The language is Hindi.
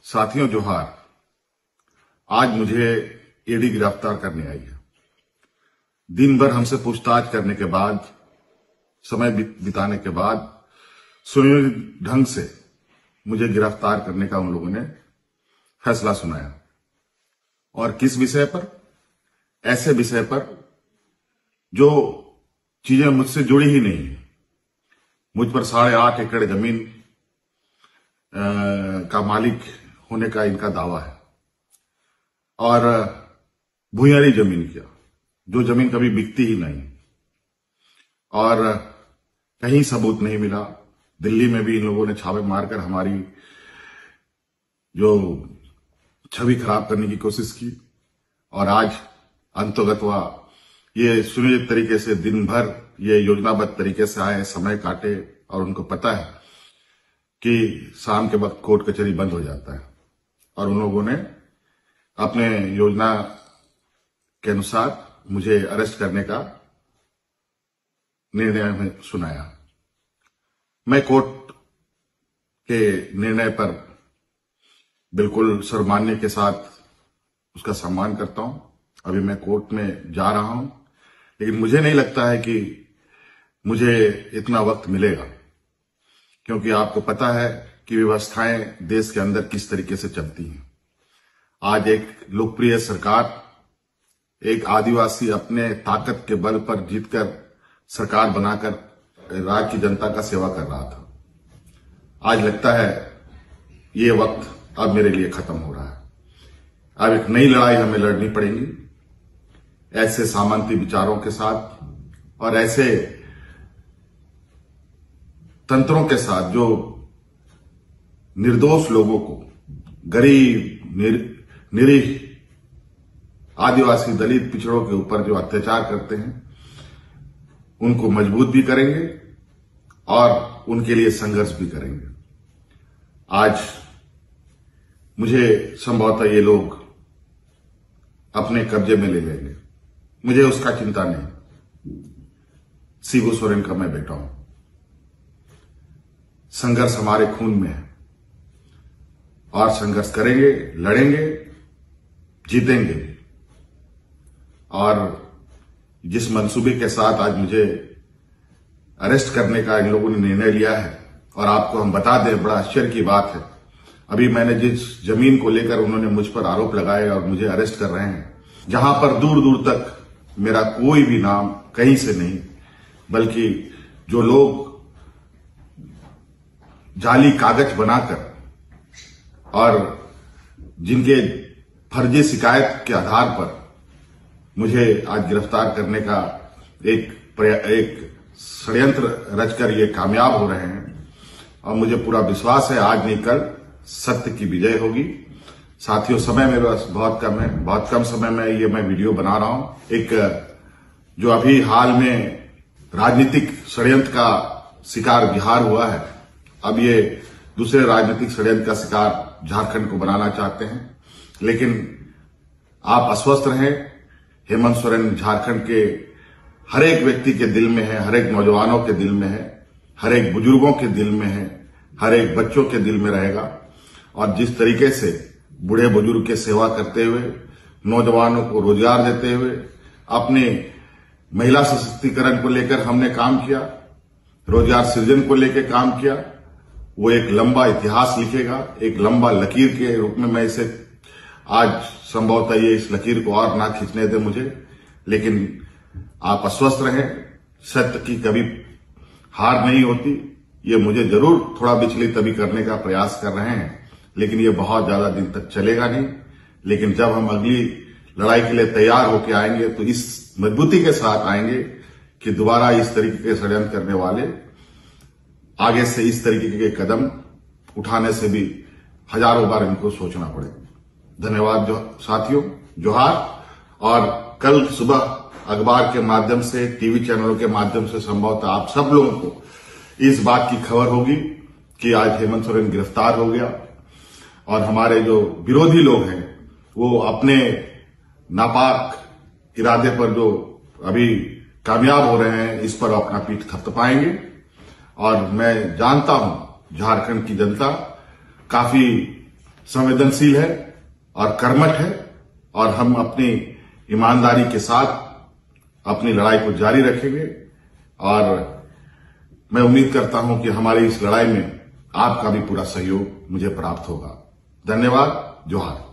साथियों जोहार। आज मुझे ईडी गिरफ्तार करने आई है। दिन भर हमसे पूछताछ करने के बाद, समय बिताने के बाद सुनियोजित ढंग से मुझे गिरफ्तार करने का उन लोगों ने फैसला सुनाया। और किस विषय पर? ऐसे विषय पर जो चीजें मुझसे जुड़ी ही नहीं है। मुझ पर 8.5 एकड़ जमीन का मालिक होने का इनका दावा है और भूयारी जमीन किया, जो जमीन कभी बिकती ही नहीं और कहीं सबूत नहीं मिला। दिल्ली में भी इन लोगों ने छापे मारकर हमारी जो छवि खराब करने की कोशिश की और आज अंतोगत्वा ये सुनियोजित तरीके से दिन भर ये योजनाबद्ध तरीके से आए, समय काटे और उनको पता है कि शाम के वक्त कोर्ट कचहरी बंद हो जाता है और उन लोगों ने अपने योजना के अनुसार मुझे अरेस्ट करने का निर्णय में सुनाया। मैं कोर्ट के निर्णय पर बिल्कुल सर्वमान्य के साथ उसका सम्मान करता हूं। अभी मैं कोर्ट में जा रहा हूं, लेकिन मुझे नहीं लगता है कि मुझे इतना वक्त मिलेगा, क्योंकि आपको पता है कि व्यवस्थाएं देश के अंदर किस तरीके से चलती हैं। आज एक लोकप्रिय सरकार, एक आदिवासी अपने ताकत के बल पर जीतकर सरकार बनाकर राज्य की जनता का सेवा कर रहा था। आज लगता है ये वक्त अब मेरे लिए खत्म हो रहा है। अब एक नई लड़ाई हमें लड़नी पड़ेगी, ऐसे सामंती विचारों के साथ और ऐसे तंत्रों के साथ जो निर्दोष लोगों को, गरीब, निरीह, आदिवासी, दलित, पिछड़ों के ऊपर जो अत्याचार करते हैं उनको मजबूत भी करेंगे और उनके लिए संघर्ष भी करेंगे। आज मुझे संभवतः ये लोग अपने कब्जे में ले लेंगे, मुझे उसका चिंता नहीं। शिबू सोरेन का मैं बेटा हूं। संघर्ष हमारे खून में है और संघर्ष करेंगे, लड़ेंगे, जीतेंगे भी। और जिस मंसूबे के साथ आज मुझे अरेस्ट करने का इन लोगों ने निर्णय लिया है, और आपको हम बता दें, बड़ा आश्चर्य की बात है, अभी मैंने जिस जमीन को लेकर उन्होंने मुझ पर आरोप लगाए और मुझे अरेस्ट कर रहे हैं, जहां पर दूर दूर तक मेरा कोई भी नाम कहीं से नहीं, बल्कि जो लोग जाली कागज बनाकर और जिनके फर्जी शिकायत के आधार पर मुझे आज गिरफ्तार करने का एक षड्यंत्र रचकर ये कामयाब हो रहे हैं। और मुझे पूरा विश्वास है आज नहीं कल सत्य की विजय होगी। साथियों, समय मेरे पास बहुत कम है, बहुत कम समय में ये मैं वीडियो बना रहा हूं। एक जो अभी हाल में राजनीतिक षड्यंत्र का शिकार बिहार हुआ है, अब ये दूसरे राजनीतिक षड्यंत्र का शिकार झारखंड को बनाना चाहते हैं। लेकिन आप अस्वस्थ रहें। हेमंत सोरेन झारखंड के हर एक व्यक्ति के दिल में है, हर एक नौजवानों के दिल में है, हर एक बुजुर्गों के दिल में है, हर एक बच्चों के दिल में रहेगा। और जिस तरीके से बूढ़े बुजुर्ग की सेवा करते हुए, नौजवानों को रोजगार देते हुए, अपने महिला सशक्तिकरण को लेकर हमने काम किया, रोजगार सृजन को लेकर काम किया, वो एक लंबा इतिहास लिखेगा। एक लंबा लकीर के रूप में मैं इसे आज संभवतः ये इस लकीर को और ना खींचने दे मुझे। लेकिन आप अस्वस्थ रहें, सत्य की कभी हार नहीं होती। ये मुझे जरूर थोड़ा विचलित अभी करने का प्रयास कर रहे हैं, लेकिन ये बहुत ज्यादा दिन तक चलेगा नहीं। लेकिन जब हम अगली लड़ाई के लिए तैयार होकर आएंगे तो इस मजबूती के साथ आएंगे कि दोबारा इस तरीके के षड्यंत्र करने वाले आगे से इस तरीके के कदम उठाने से भी हजारों बार इनको सोचना पड़ेगा। धन्यवाद साथियों, जोहार। और कल सुबह अखबार के माध्यम से, टीवी चैनलों के माध्यम से संभवतः आप सब लोगों को इस बात की खबर होगी कि आज हेमंत सोरेन गिरफ्तार हो गया और हमारे जो विरोधी लोग हैं वो अपने नापाक इरादे पर जो अभी कामयाब हो रहे हैं, इस पर अपना पीठ थपथपाएंगे। और मैं जानता हूं झारखंड की जनता काफी संवेदनशील है और कर्मठ है और हम अपनी ईमानदारी के साथ अपनी लड़ाई को जारी रखेंगे और मैं उम्मीद करता हूं कि हमारी इस लड़ाई में आपका भी पूरा सहयोग मुझे प्राप्त होगा। धन्यवाद। जोहार।